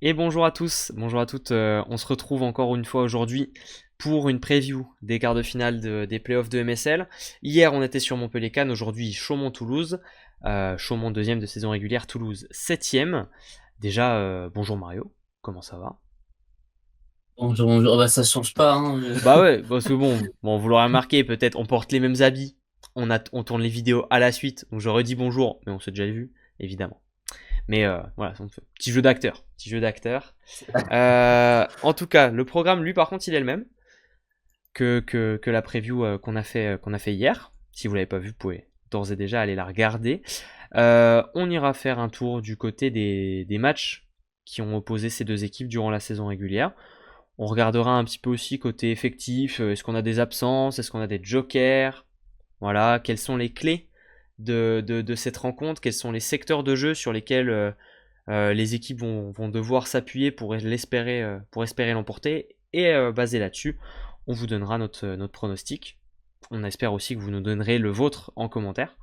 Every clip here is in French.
Et bonjour à tous, bonjour à toutes. On se retrouve encore une fois aujourd'hui pour une preview des quarts de finale des playoffs de MSL. Hier, on était sur Montpellier-Cannes, aujourd'hui Chaumont-Toulouse. Chaumont deuxième de saison régulière, Toulouse septième. Déjà, bonjour Mario, comment ça va? Bonjour, bonjour. Bah, ça change pas, hein. Bah ouais, parce que bon, vous l'aurez remarqué, peut-être on porte les mêmes habits, on tourne les vidéos à la suite, donc j'aurais dit bonjour, mais on s'est déjà vu, évidemment. Mais voilà, on fait petit jeu d'acteur, petit jeu d'acteur. En tout cas, le programme, lui, par contre, il est le même que la preview qu'on a fait hier. Si vous l'avez pas vu, vous pouvez d'ores et déjà aller la regarder. On ira faire un tour du côté des matchs qui ont opposé ces deux équipes durant la saison régulière. On regardera un petit peu aussi côté effectif. Est-ce qu'on a des absences? Est-ce qu'on a des jokers? Voilà, quelles sont les clés de cette rencontre? Quels sont les secteurs de jeu sur lesquels les équipes vont devoir s'appuyer pour espérer l'emporter. Et basé là-dessus, on vous donnera notre pronostic. On espère aussi que vous nous donnerez le vôtre en commentaire.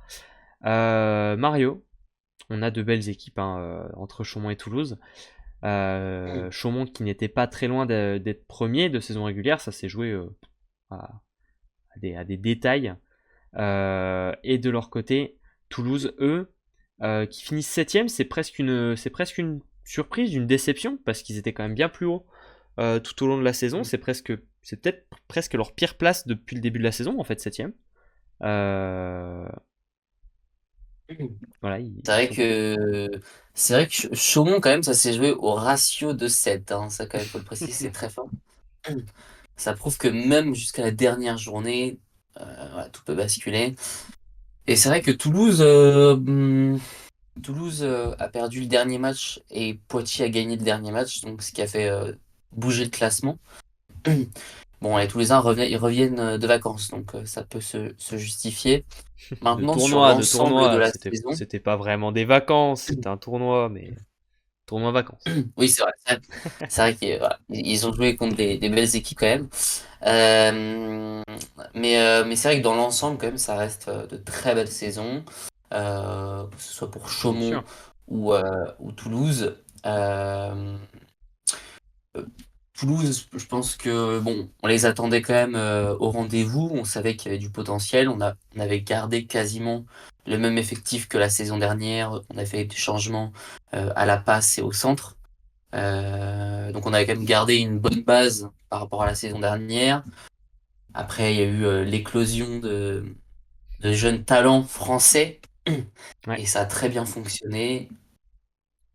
Mario, on a de belles équipes hein, entre Chaumont et Toulouse. Chaumont qui n'était pas très loin d'être premier de saison régulière, ça s'est joué à, à des détails. Et de leur côté, Toulouse, eux, qui finissent septième, c'est presque une surprise, une déception, parce qu'ils étaient quand même bien plus haut tout au long de la saison. C'est peut-être presque leur pire place depuis le début de la saison, en fait, septième. Euh, voilà, C'est vrai que Chaumont, quand même, ça s'est joué au ratio de 7, hein. Ça, quand même, faut le préciser, c'est très fort. Ça prouve que même jusqu'à la dernière journée, voilà, tout peut basculer. Et c'est vrai que Toulouse a perdu le dernier match et Poitiers a gagné le dernier match, donc ce qui a fait bouger le classement. Bon, les Toulousains ils reviennent de vacances, donc ça peut se justifier. Maintenant, sur de l'ensemble de tournoi, la saison, c'était pas vraiment des vacances, c'était un tournoi, mais tournoi vacances. oui, c'est vrai. C'est vrai qu'ils voilà, ils ont joué contre des belles équipes quand même. Euh, mais c'est vrai que dans l'ensemble, quand même, ça reste de très belles saisons, que ce soit pour Bien Chaumont sûr. ou Toulouse. Euh, Toulouse, je pense que bon, on les attendait quand même au rendez-vous. On savait qu'il y avait du potentiel. On avait gardé quasiment le même effectif que la saison dernière. On a fait des changements à la passe et au centre. Donc on avait quand même gardé une bonne base par rapport à la saison dernière. Après, il y a eu l'éclosion de jeunes talents français Ouais. et ça a très bien fonctionné.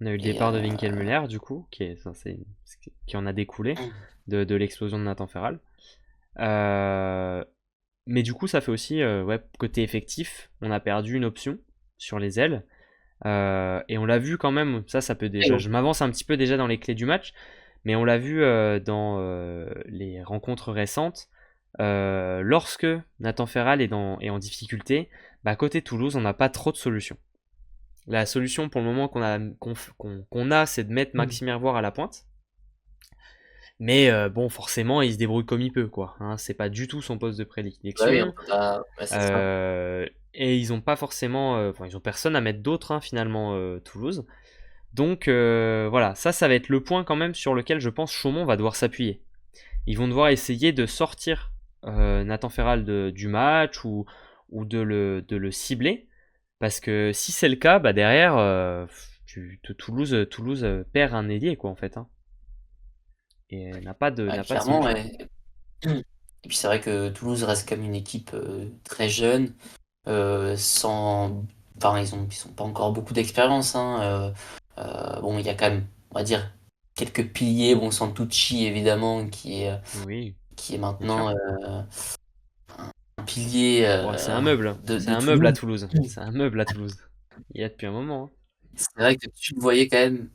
On a eu le Et départ de Winkelmuller, du coup, qui en a découlé de l'explosion de Nathan Ferral. Euh, mais du coup, ça fait aussi, ouais, côté effectif, on a perdu une option sur les ailes. Et on l'a vu quand même, ça peut déjà. Je m'avance un petit peu déjà dans les clés du match, mais on l'a vu dans les rencontres récentes. Lorsque Nathan Ferral est en difficulté, bah, côté Toulouse, on n'a pas trop de solutions. La solution pour le moment qu'on a, c'est de mettre Maxime Hervoire à la pointe. Mais bon, forcément, il se débrouille comme il peut, quoi. Hein, c'est pas du tout son poste de ouais, oui, on prédilection. peut pas. Ouais, c'est ça. Et ils ont pas forcément. Enfin, ils ont personne à mettre d'autre, hein, finalement, Toulouse. Donc voilà, ça va être le point quand même sur lequel je pense Chaumont va devoir s'appuyer. Ils vont devoir essayer de sortir Nathan Ferral du match ou de le cibler. Parce que si c'est le cas, bah derrière, Toulouse perd un ailier, quoi, en fait. Hein, et Ouais, n'a pas de clairement, solution. ouais. Et puis c'est vrai que Toulouse reste comme une équipe très jeune, sans. Enfin, ils sont pas encore beaucoup d'expérience, hein. Bon, il y a quand même, on va dire, quelques piliers. Bon, Santucci, évidemment, Oui, qui est bien sûr. maintenant un pilier Bon, c'est un meuble. C'est de un meuble à Toulouse. Toulouse. C'est un meuble à Toulouse. Il y a depuis un moment. Hein. C'est vrai que tu le voyais quand même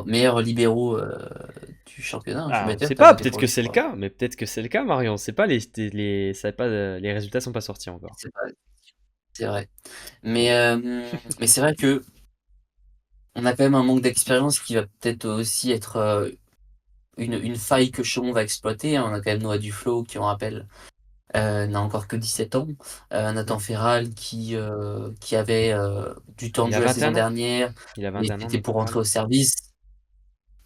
meilleur libéraux du championnat. Je suis Ah, on bête, sait t'as pas, voté peut-être pour que lui, je c'est le crois. cas, mais peut-être que c'est le cas, Marion. On sait pas, les résultats sont pas sortis encore. C'est pas- c'est vrai. Mais, euh, mais c'est vrai que on a quand même un manque d'expérience qui va peut-être aussi être une faille que Chaumont va exploiter, hein. On a quand même Noah Duflo qui, on rappelle, n'a encore que 17 ans. Nathan Mm. Ferral qui avait du temps de Il a jeu la saison 21 ans. dernière Il a et 21 qui ans, était Nathan pour rentrer Ferral. au service.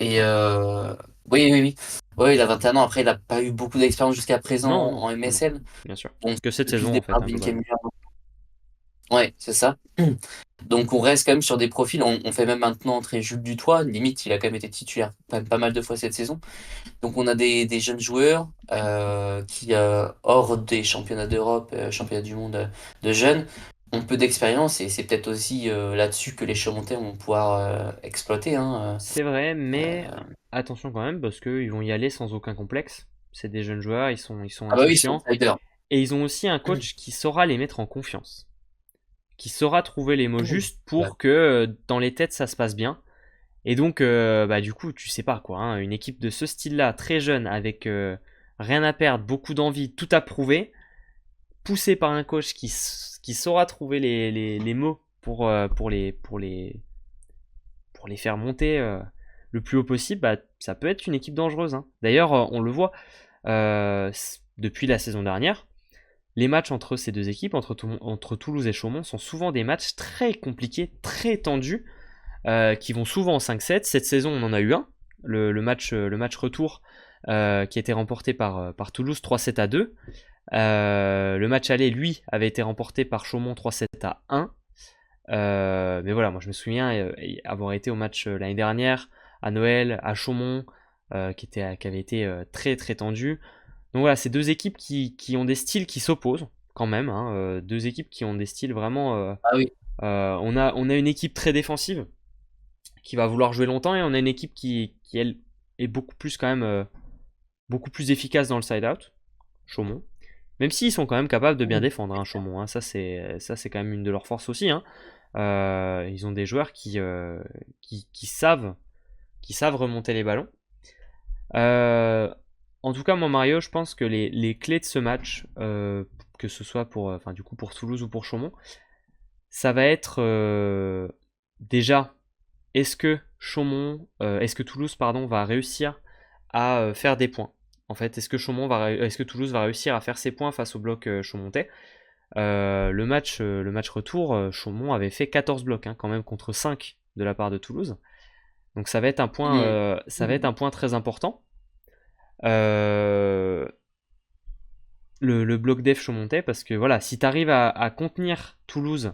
Et oui, oui, oui. Ouais, il a 21 ans. Après, il n'a pas eu beaucoup d'expérience jusqu'à présent Non, non, en non, non, MSL. bien sûr. Donc, Que cette depuis le saison, en fait, départ hein, d'Inkem globalement. Müller. Ouais, c'est ça. Donc, on reste quand même sur des profils. On fait même maintenant entrer Jules Dutoit. Limite, il a quand même été titulaire pas mal de fois cette saison. Donc, on a des jeunes joueurs qui, hors des championnats d'Europe, championnats du monde de jeunes, ont peu d'expérience. Et c'est peut-être aussi là-dessus que les Chaumont vont pouvoir exploiter. Hein. C'est vrai, mais Euh, attention quand même, parce qu'ils vont y aller sans aucun complexe. C'est des jeunes joueurs, ils sont Ah bah oui, c'est insouciants. outsider. Et ils ont aussi un coach qui saura les mettre en confiance. Qui saura trouver les mots justes Ouais. pour que dans les têtes ça se passe bien. Et donc, bah, du coup, tu sais pas quoi, hein, une équipe de ce style-là, très jeune, avec rien à perdre, beaucoup d'envie, tout à prouver, poussé par un coach qui saura trouver les mots pour les faire monter le plus haut possible, bah, ça peut être une équipe dangereuse, hein. D'ailleurs, on le voit depuis la saison dernière, les matchs entre ces deux équipes, entre Toulouse et Chaumont, sont souvent des matchs très compliqués, très tendus, qui vont souvent en 5-7. Cette saison, on en a eu un, le match retour, qui a été remporté par Toulouse 3-7-2. Le match aller, lui, avait été remporté par Chaumont 3-7-1. Mais voilà, moi je me souviens avoir été au match l'année dernière, à Noël, à Chaumont, qui avait été très très tendu. Donc voilà, c'est deux équipes qui ont des styles qui s'opposent quand même, hein, deux équipes qui ont des styles vraiment. Ah oui. On a une équipe très défensive qui va vouloir jouer longtemps et on a une équipe qui elle, est beaucoup plus quand même beaucoup plus efficace dans le side-out, Chaumont. Même s'ils sont quand même capables de bien défendre, hein, Chaumont. Hein, ça c'est quand même une de leurs forces aussi. Hein. Ils ont des joueurs qui savent remonter les ballons. En tout cas, moi Mario, je pense que les clés de ce match, que ce soit du coup pour Toulouse ou pour Chaumont, ça va être déjà est-ce que Toulouse pardon va réussir à faire des points. En fait, est-ce que Toulouse va réussir à faire ses points face au bloc chaumontais. Le match retour, Chaumont avait fait 14 blocs quand même contre 5 de la part de Toulouse. Donc Hmm. ça va être un point très important. Euh, le bloc def Chaumontais, parce que voilà, si tu arrives à contenir Toulouse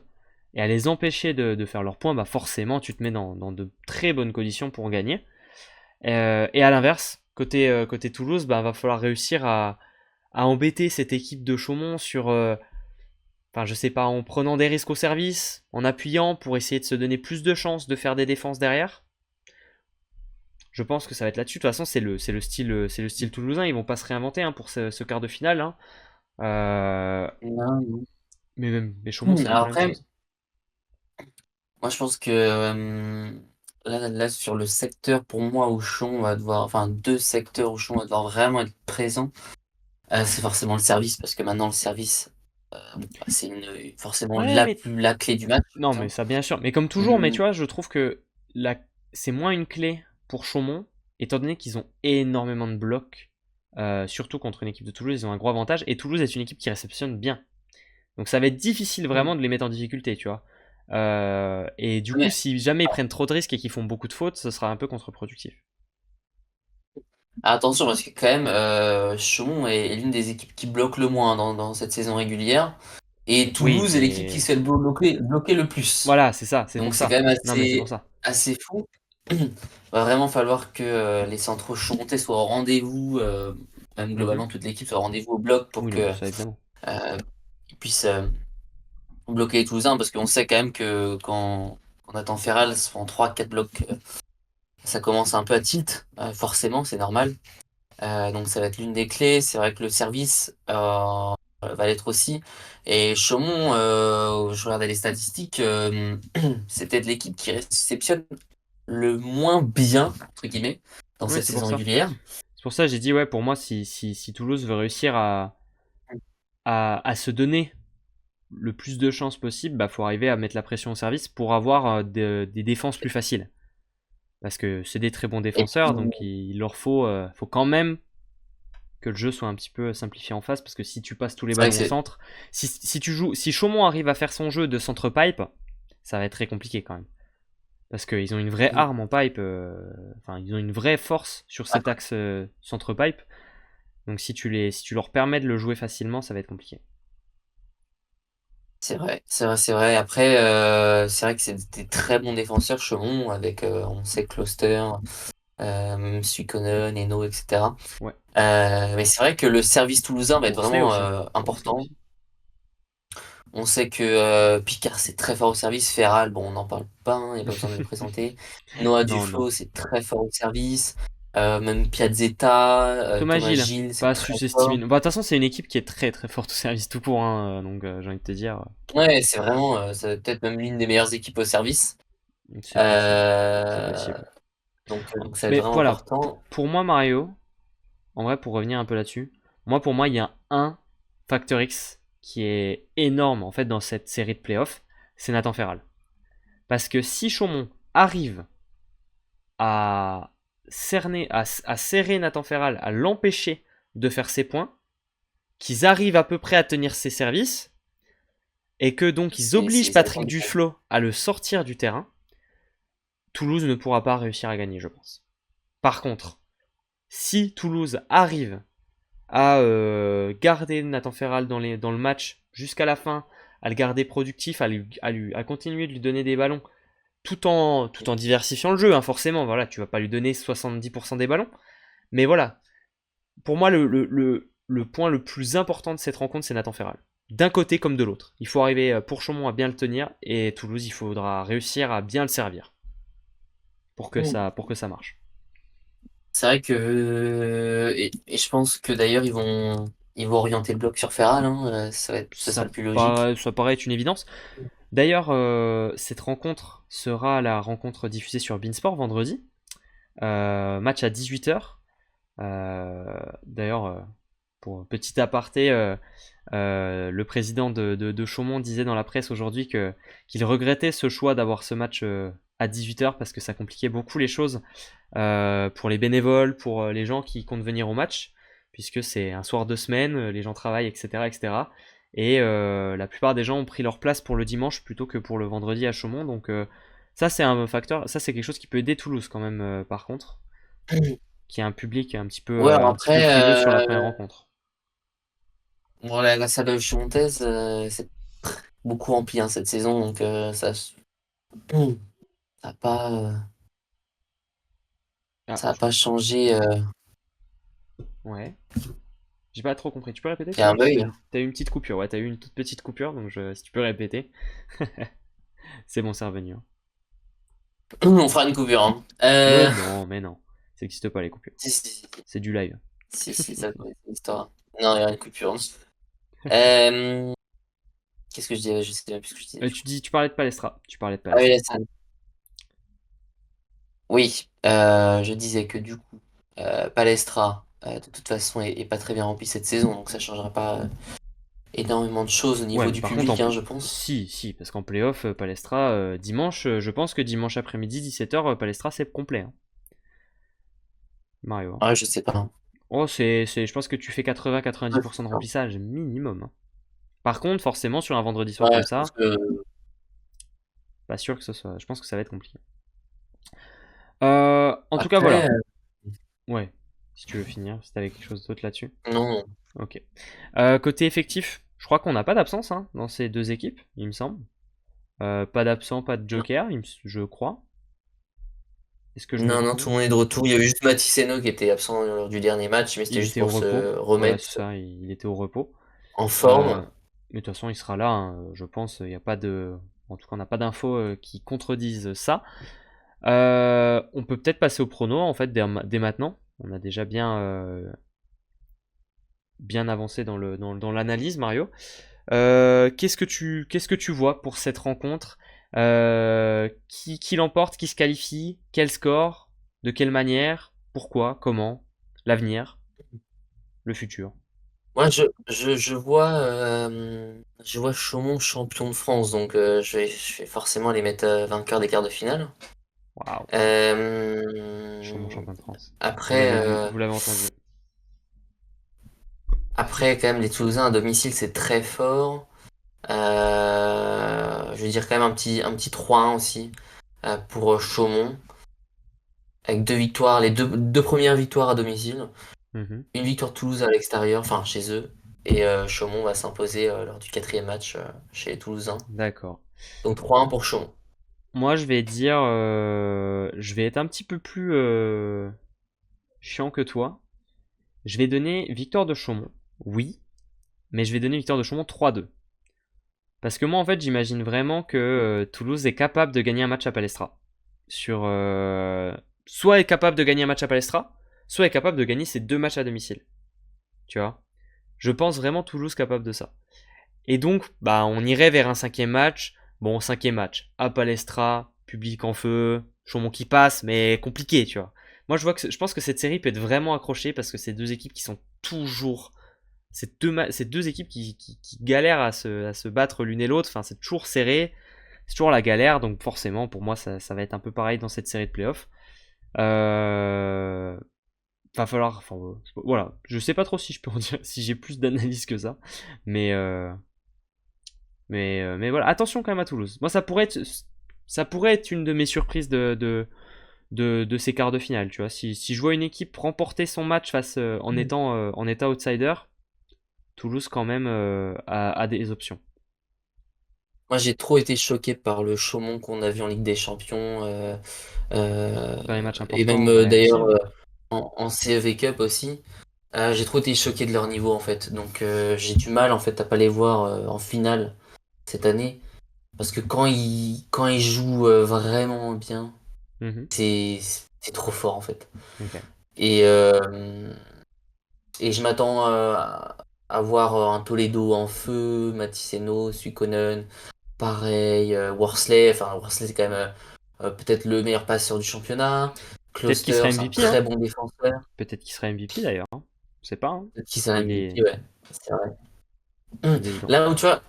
et à les empêcher de faire leurs points, bah forcément tu te mets dans de très bonnes conditions pour gagner. Et à l'inverse, côté Toulouse, bah, va falloir réussir à embêter cette équipe de Chaumont sur, enfin je sais pas, en prenant des risques au service, en appuyant pour essayer de se donner plus de chances de faire des défenses derrière. Je pense que ça va être là-dessus. De toute façon, c'est le style toulousain. Ils vont pas se réinventer hein, pour ce quart de finale. Hein. Euh, Non, non. mais Chaumont, c'est un peu Alors la même après, chose. moi je pense que là, sur le secteur, pour moi, Auchan va devoir, enfin deux secteurs où Auchan va devoir vraiment être présent, c'est forcément le service, parce que maintenant le service, c'est forcément Ouais, mais la clé du match. non, mais Hein. ça bien sûr. Mais comme toujours, mais Hum, tu vois, je trouve que la... c'est moins une clé pour Chaumont, étant donné qu'ils ont énormément de blocs, surtout contre une équipe de Toulouse, ils ont un gros avantage. Et Toulouse est une équipe qui réceptionne bien. Donc ça va être difficile hum. vraiment de les mettre en difficulté, tu vois. Et du coup, Mais si jamais ils prennent trop de risques et qu'ils font beaucoup de fautes, ce sera un peu contre-productif. attention, parce que quand même, Chaumont est l'une des équipes qui bloque le moins dans cette saison réguliire, et Oui, Toulouse est l'équipe qui mais se fait bloquer le plus. voilà, c'est ça, c'est pour Donc c'est ça. quand même Non, mais c'est pour ça. assez fou. Va vraiment falloir que les centraux chamontais soient au rendez-vous, même Mhm. globalement toute l'équipe soit au rendez-vous au bloc pour Oui, non, que mais ça évidemment. ils puissent bloquer les Toulousains, parce qu'on sait quand même que quand Nathan Ferral se font 3-4 blocs, ça commence un peu à tilt, forcément, c'est normal. Donc ça va être l'une des clés. C'est vrai que le service va l'être aussi. Et Chaumont, je regardais les statistiques, c'est peut-être l'équipe qui réceptionne le moins bien, entre guillemets, dans Oui, cette c'est pour saison ça. régulière. C'est pour ça que j'ai dit, ouais, pour moi, si Toulouse veut réussir à se donner le plus de chances possible, bah, faut arriver à mettre la pression au service pour avoir des défenses plus faciles. Parce que c'est des très bons Et défenseurs, puis, donc il leur faut quand même que le jeu soit un petit peu simplifié en face, parce que si tu passes tous les c'est vrai que ballons au c'est centre, si Chaumont arrive à faire son jeu de centre pipe, ça va être très compliqué quand même. Parce qu'ils ont une vraie Mm. arme en pipe, enfin, ils ont une vraie force sur Ah, cet axe centre-pipe. Donc si tu leur permets de le jouer facilement, ça va être compliqué. c'est vrai, c'est vrai, c'est vrai. Après, c'est vrai que c'est des très bons défenseurs, Chaumont, avec, on sait Kloster, même Suikonen, Eno, etc. Ouais. Mais c'est vrai que le service toulousain va être Bourselet vraiment aussi. Bourselet important. aussi. On sait que Picard, c'est très fort au service. Ferral, bon, on n'en parle pas, il n'y a pas besoin de le présenter. Noah Non, non. Duflo, c'est très fort au service. Même Piazzetta, Thomas Thomas Gilles, Gilles, c'est pas très sous-estimé. fort. Bah, de toute façon, c'est une équipe qui est très très forte au service tout court, hein, donc j'ai envie de te dire, Ouais, c'est vraiment, c'est peut-être même l'une des meilleures équipes au service. c'est possible. C'est Euh, possible. donc ça va être Mais vraiment voilà, important. pour moi, Mario, en vrai, pour revenir un peu là-dessus, pour moi, il y a un facteur X qui est énorme en fait dans cette série de playoffs, c'est Nathan Ferral. Parce que si Chaumont arrive à à serrer Nathan Ferral, à l'empêcher de faire ses points, qu'ils arrivent à peu près à tenir ses services, et que donc ils obligent Ça dépend Patrick du match. Duflo à le sortir du terrain, Toulouse ne pourra pas réussir à gagner, je pense. Par contre, si Toulouse arrive à garder Nathan Ferral dans le match jusqu'à la fin, à le garder productif, à continuer de lui donner des ballons, tout en diversifiant le jeu, hein, forcément. Voilà, tu vas pas lui donner 70% des ballons. Mais voilà, pour moi, le point le plus important de cette rencontre, c'est Nathan Ferral. D'un côté comme de l'autre. Il faut arriver pour Chaumont à bien le tenir, et Toulouse, il faudra réussir à bien le servir pour que ça marche. C'est vrai que et je pense que d'ailleurs ils vont orienter le bloc sur Ferral, hein, ce sera le plus logique. Ça paraît être une évidence. D'ailleurs, cette rencontre sera la rencontre diffusée sur Beansport vendredi. Match à 18h. D'ailleurs, pour petit aparté, le président de Chaumont disait dans la presse aujourd'hui qu'il regrettait ce choix d'avoir ce match à 18h parce que ça compliquait beaucoup les choses pour les bénévoles, pour les gens qui comptent venir au match, puisque c'est un soir de semaine, les gens travaillent, etc. etc. Et la plupart des gens ont pris leur place pour le dimanche plutôt que pour le vendredi à Chaumont. Donc ça c'est un facteur, ça c'est quelque chose qui peut aider Toulouse quand même par contre, qui a un public Ouais, un petit peu après, frileux sur la première rencontre. bon, la salle de Montaise, c'est beaucoup rempli hein, cette saison, donc ça a pas, Ah, ça a pas changé. ouais. J'ai pas trop compris. Tu peux répéter, Il y a un excuse-moi? œil. T'as eu une petite coupure, ouais, t'as eu une toute petite coupure, donc si tu peux répéter. C'est bon, c'est revenu, hein. On fera une coupure. Hein. Mais non. Ça n'existe pas les coupures. Si, si, si, C'est du live. si, ça c'est une histoire. Non, il y a une coupure. Euh, Qu'est-ce que je disais? Je sais même plus ce que je disais. Tu parlais de Palestra. Tu parlais de Ah oui, Palestra. la salle. Oui, je disais que du coup, Palestra, de toute façon, est pas très bien rempli cette saison, donc ça changera pas énormément de choses au Ouais, niveau mais du par contre, public, hein, je pense. si, parce qu'en playoff, Palestra, dimanche, je pense que dimanche après-midi, 17h, Palestra, c'est complet, hein. Mario, hein. Ouais, je sais pas. Hein. Oh, je pense que tu fais 80-90% de remplissage minimum, hein. Par contre, forcément, sur un vendredi soir Ouais, comme je pense ça, que pas sûr que ce soit. Je pense que ça va être compliqué. En tout cas, après, voilà. Ouais. Si tu veux finir, si t'avais quelque chose d'autre là-dessus. non. Ok. Côté effectif, je crois qu'on n'a pas d'absence hein, dans ces deux équipes, il me semble. Pas d'absent, pas de Non, joker, je crois. Est-ce que je me non, non, tout trompe? le monde est de retour. Il y avait juste Mathis Eno qui était absent lors du dernier match, mais Il c'était juste était au pour repos. se Voilà, c'est remettre ça, il était au repos. en Euh, forme. mais de toute façon, il sera là, hein, je pense. Il n'y a pas de. En tout cas, on n'a pas d'infos qui contredisent ça. On peut peut-être passer au prono en fait dès maintenant. On a déjà bien avancé dans l'analyse, Mario. Qu'est-ce que tu vois pour cette rencontre? Qui l'emporte? Qui se qualifie? Quel score? De quelle manière? Pourquoi? Comment? L'avenir? Le futur? Moi, je vois Chaumont champion de France, donc je vais forcément les mettre vainqueurs des quarts de finale. Waouh! Chaumont Euh, champion de France. Vous après, l'avez vu, vous l'avez entendu. après, quand même, les Toulousains à domicile, c'est très fort. Je vais dire quand même un petit 3-1 aussi. pour Chaumont, avec 2 victoires, les deux premières victoires à domicile, Mhm. une victoire de Toulouse à l'extérieur, enfin chez eux, et Chaumont va s'imposer lors du quatrième match chez les Toulousains. D'accord. Donc 3-1 pour Chaumont. Moi, je vais dire, je vais être un petit peu plus chiant que toi. Je vais donner victoire de Chaumont, oui, mais je vais donner victoire de Chaumont 3-2. Parce que moi, en fait, j'imagine vraiment que Toulouse est capable de gagner un match à Palestra. Sur, soit est capable de gagner un match à Palestra, soit est capable de gagner ses 2 matchs à domicile. Tu vois. Je pense vraiment Toulouse capable de ça. Et donc, bah, on irait vers un 5e match. Bon, 5e match à Palestra, public en feu, Chaumont qui passe, mais compliqué, tu vois. Moi, je pense que cette série peut être vraiment accrochée parce que c'est 2 équipes qui sont toujours. C'est deux équipes qui galèrent à se battre l'une et l'autre. Enfin, c'est toujours serré. C'est toujours la galère. Donc, forcément, pour moi, ça va être un peu pareil dans cette série de playoffs. Euh, Va falloir. Enfin, voilà. Je sais pas trop si je peux en dire, si j'ai plus d'analyse que ça. Mais, euh, mais voilà. Attention quand même à Toulouse. Moi, ça pourrait être une de mes surprises de ces quarts de finale. Tu vois, si je vois une équipe remporter son match en étant outsider, Toulouse quand même a des options. Moi, j'ai trop été choqué par le Chaumont qu'on a vu en Ligue des Champions, euh, Dans les matchs et même importants, ouais, aussi, d'ailleurs hein. en CEV Cup aussi. J'ai trop été choqué de leur niveau en fait. Donc j'ai du mal en fait à pas les voir en finale cette année. Parce que quand ils jouent vraiment bien, Mhm. c'est c'est trop fort en fait. Ok. Et, euh, et je m'attends à voir un Toledo en feu, Maticeno, Suikonen, pareil, Worsley. Enfin, Worsley c'est quand même peut-être le meilleur passeur du championnat. Peut-être qu'il Kloster, sera c'est un MVP, hein. très bon défenseur. Peut-être qu'il sera MVP d'ailleurs, hein. Je sais pas, hein. Peut-être qu'il sera Il MVP, est, ouais. C'est vrai. il est dedans. Là où tu vois,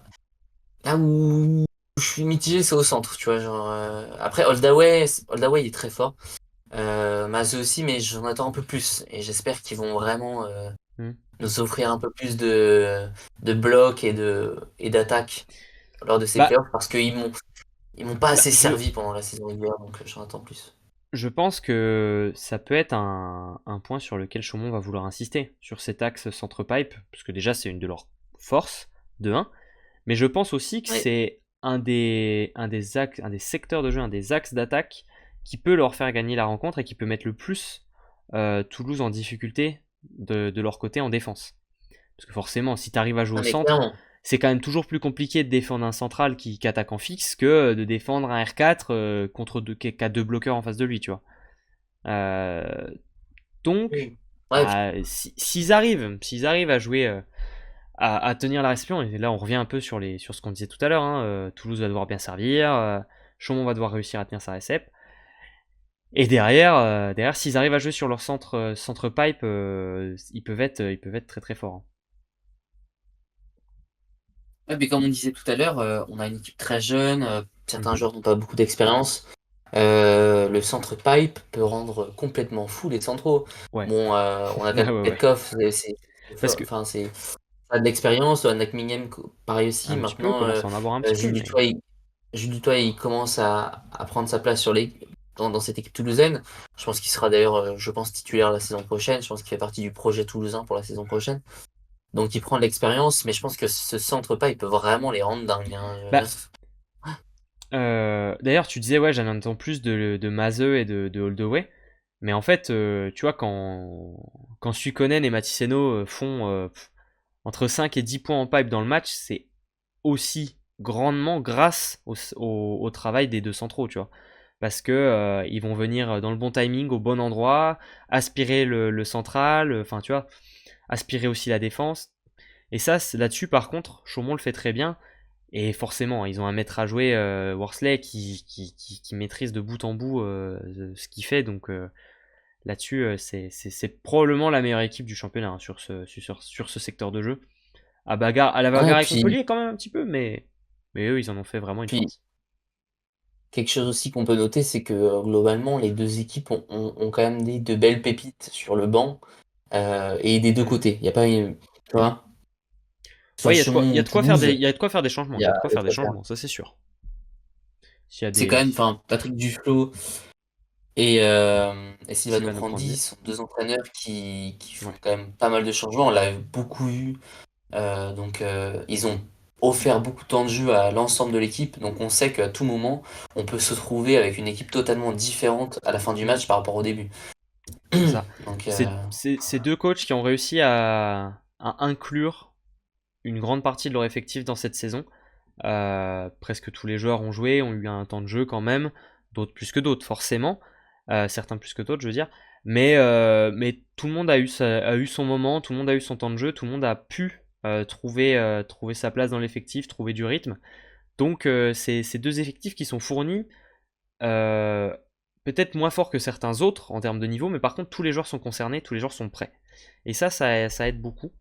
là où je suis mitigé, c'est au centre, tu vois. Genre, après, Holdaway il est très fort. Mazeux aussi, mais j'en attends un peu plus. Et j'espère qu'ils vont vraiment Hmm. nous offrir un peu plus de blocs et d'attaques lors de ces Bah, playoffs parce qu'ils m'ont pas bah, assez je, servi pendant la saison régulière, donc j'en attends plus. je pense que ça peut être un point sur lequel Chaumont va vouloir insister, sur cet axe centre-pipe, parce que déjà c'est une de leurs forces, de un. Mais je pense aussi que Ouais. c'est un des secteurs de jeu, un des axes d'attaque qui peut leur faire gagner la rencontre et qui peut mettre le plus Toulouse en difficulté de leur côté en défense. Parce que forcément, si tu arrives à jouer Ah, au mais centre, clairement. c'est quand même toujours plus compliqué de défendre un central qui attaque en fixe que de défendre un R4 qui a 2 bloqueurs en face de lui, tu vois. Euh, donc, Oui. Ouais, bah, s'ils arrivent à jouer, à tenir la respiration, et là on revient un peu sur ce qu'on disait tout à l'heure, hein, Toulouse va devoir bien servir, Chaumont va devoir réussir à tenir sa récep. Et derrière, s'ils arrivent à jouer sur leur centre pipe, ils peuvent être très très forts, hein. ouais, mais comme on disait tout à l'heure, on a une équipe très jeune, certains Mhm. joueurs n'ont pas beaucoup d'expérience. Le centre pipe peut rendre complètement fou les centraux. Ouais. Bon, on a quand Ouais, même ouais, ouais. Petkov, Parce que enfin, c'est ça a de l'expérience. Nakmingem, pareil aussi. un petit peu, Maintenant, commence à en avoir un petit peu, Jules mais Dutoit, Jules Dutoit, il commence à prendre sa place dans cette équipe toulousaine. Je pense qu'il sera d'ailleurs, je pense, titulaire la saison prochaine. Je pense qu'il fait partie du projet toulousain pour la saison prochaine. Donc il prend de l'expérience, mais je pense que ce centre pas, il peut vraiment les rendre dingues, hein. bah, d'ailleurs, tu disais, ouais, j'en entends plus de Mazeux et de Holdaway. Mais en fait, tu vois, quand Suikonen et Maticeno font entre 5 et 10 points en pipe dans le match, c'est aussi grandement grâce au travail des 2 centraux, tu vois. Parce que ils vont venir dans le bon timing, au bon endroit, aspirer le central, enfin, tu vois, aspirer aussi la défense. Et ça, là-dessus, par contre, Chaumont le fait très bien. Et forcément, ils ont un maître à jouer, Worsley, qui maîtrise de bout en bout ce qu'il fait. Donc là-dessus, c'est probablement la meilleure équipe du championnat, hein, sur ce secteur de jeu. À la Ouais, bagarre avec Montpellier quand même un petit peu, mais eux, ils en ont fait vraiment une puis force. quelque chose aussi qu'on peut noter, c'est que globalement, les deux équipes ont quand même de belles pépites sur le banc et des deux Mhm. côtés. Il y a pas une, tu vois, soit Ouais, il y a de quoi, il y Chaumont a ou de quoi faire des, il Toulouse, y a de quoi faire des changements. il Il y y a a de quoi de faire des quoi faire. changements, ça c'est sûr. S'il y a C'est quand des même, enfin, Patrick Duflot et Silvano Sylvano Prandi Prandi, sont 2 entraîneurs qui font ouais, quand même pas mal de changements. On l'a beaucoup vu, ils ont offert beaucoup de temps de jeu à l'ensemble de l'équipe. Donc on sait qu'à tout moment, on peut se trouver avec une équipe totalement différente à la fin du match par rapport au début. c'est ça. Donc, C'est deux coachs qui ont réussi à inclure une grande partie de leur effectif dans cette saison. Presque tous les joueurs ont joué, ont eu un temps de jeu quand même, d'autres plus que d'autres forcément, certains plus que d'autres je veux dire, mais tout le monde a eu son moment, tout le monde a eu son temps de jeu, tout le monde a pu trouver sa place dans l'effectif, trouver du rythme. Donc c'est deux effectifs qui sont fournis, euh, peut-être moins forts que certains autres en termes de niveau, mais par contre tous les joueurs sont concernés, tous les joueurs sont prêts. Et ça aide beaucoup.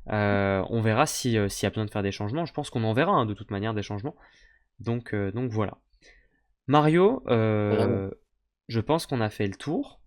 On verra s'il y a besoin de faire des changements. Je pense qu'on en verra hein, de toute manière des changements. Donc voilà. Mario, vraiment. je pense qu'on a fait le tour.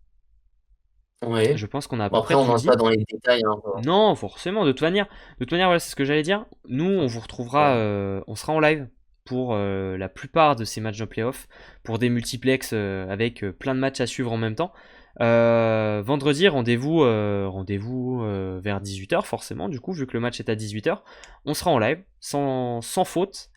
Ouais. Je pense qu'on a à Bon, peu après, près on tout rentre pas dit. dans les détails, hein, Non, forcément, de toute manière, voilà, c'est ce que j'allais dire. Nous, on vous retrouvera, voilà. on sera en live pour la plupart de ces matchs de playoff, pour des multiplex avec plein de matchs à suivre en même temps. Vendredi, rendez-vous vers 18h, forcément, du coup, vu que le match est à 18h. On sera en live, sans faute,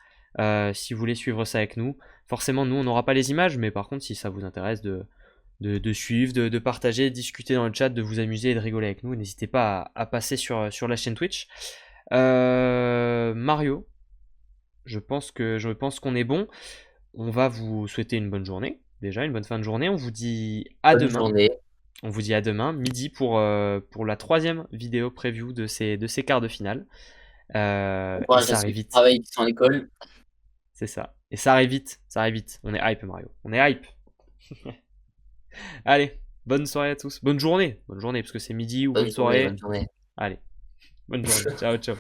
si vous voulez suivre ça avec nous. Forcément, nous, on n'aura pas les images, mais par contre, si ça vous intéresse de suivre, de partager, de discuter dans le chat, de vous amuser et de rigoler avec nous. N'hésitez pas à passer sur la chaîne Twitch. Mario, je pense qu'on est bon. On va vous souhaiter une bonne journée, déjà une bonne fin de journée. On vous dit à Bonne demain. journée. On vous dit à demain, midi, pour la troisième vidéo preview de ces quarts de finale. Bon Et courage à ça ceux arrive qui vite, travaillent, qui sont à l'école. c'est ça. Et ça arrive vite, ça arrive vite. On est hype, Mario. On est hype. Allez, bonne soirée à tous. Bonne journée, parce que c'est midi ou bonne Bonne journée, soirée. bonne journée. Allez, bonne journée. Ciao, ciao.